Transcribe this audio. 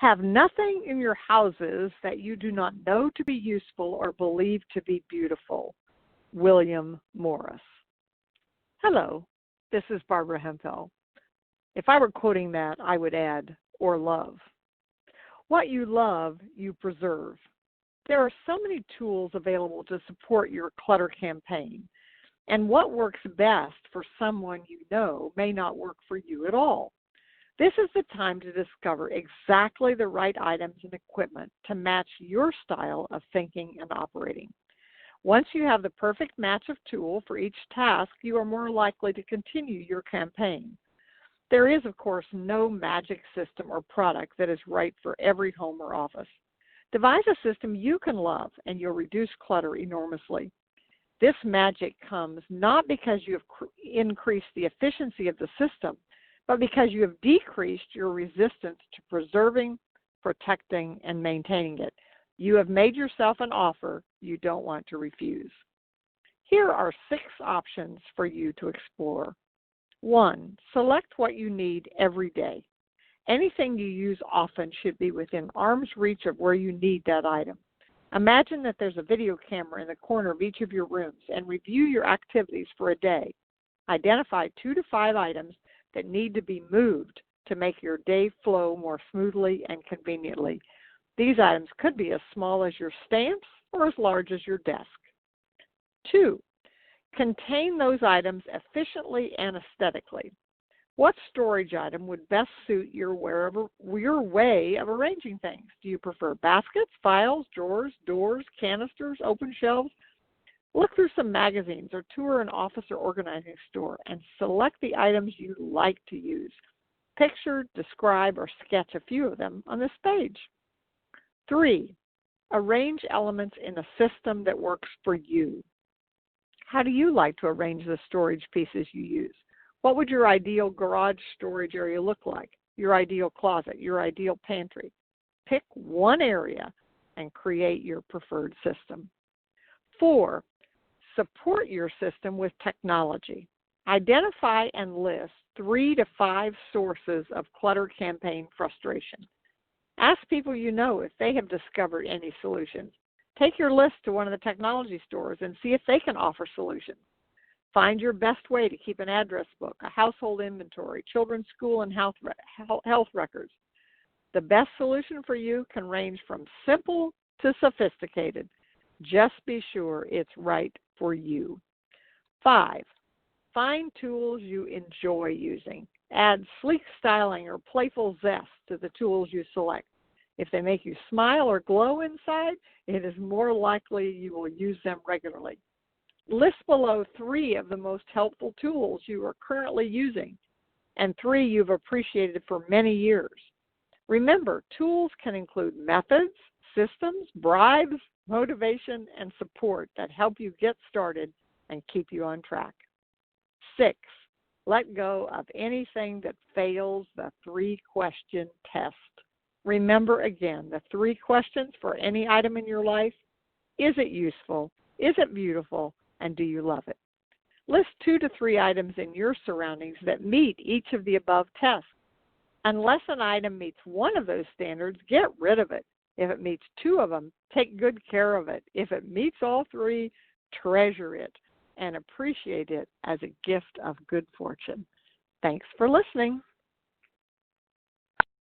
Have nothing in your houses that you do not know to be useful or believe to be beautiful. William Morris. Hello, this is Barbara Hemphill. If I were quoting that, I would add, or love. What you love, you preserve. There are so many tools available to support your clutter campaign, and what works best for someone you know may not work for you at all. This is the time to discover exactly the right items and equipment to match your style of thinking and operating. Once you have the perfect match of tool for each task, you are more likely to continue your campaign. There is, of course, no magic system or product that is right for every home or office. Devise a system you can love, and you'll reduce clutter enormously. This magic comes not because you have increased the efficiency of the system, but because you have decreased your resistance to preserving, protecting, and maintaining it. You have made yourself an offer you don't want to refuse. Here are 6 options for you to explore. 1, select what you need every day. Anything you use often should be within arm's reach of where you need that item. Imagine that there's a video camera in the corner of each of your rooms and review your activities for a day. Identify 2 to 5 items that need to be moved to make your day flow more smoothly and conveniently. These items could be as small as your stamps or as large as your desk. 2, contain those items efficiently and aesthetically. What storage item would best suit your way of arranging things? Do you prefer baskets, files, drawers, doors, canisters, open shelves? Look through some magazines or tour an office or organizing store and select the items you like to use. Picture, describe, or sketch a few of them on this page. 3, arrange elements in a system that works for you. How do you like to arrange the storage pieces you use? What would your ideal garage storage area look like? Your ideal closet, your ideal pantry? Pick one area and create your preferred system. 4, support your system with technology. Identify and list 3 to 5 sources of clutter campaign frustration. Ask people you know if they have discovered any solutions. Take your list to one of the technology stores and see if they can offer solutions. Find your best way to keep an address book, a household inventory, children's school and health records. The best solution for you can range from simple to sophisticated. Just be sure it's right for you. 5, find tools you enjoy using. Add sleek styling or playful zest to the tools you select. If they make you smile or glow inside, it is more likely you will use them regularly. List below 3 of the most helpful tools you are currently using and 3 you've appreciated for many years. Remember, tools can include methods, systems, bribes, motivation, and support that help you get started and keep you on track. 6, let go of anything that fails the 3-question test. Remember again, the 3 questions for any item in your life. Is it useful? Is it beautiful? And do you love it? List 2 to 3 items in your surroundings that meet each of the above tests. Unless an item meets one of those standards, get rid of it. If it meets 2 of them, take good care of it. If it meets all 3, treasure it and appreciate it as a gift of good fortune. Thanks for listening.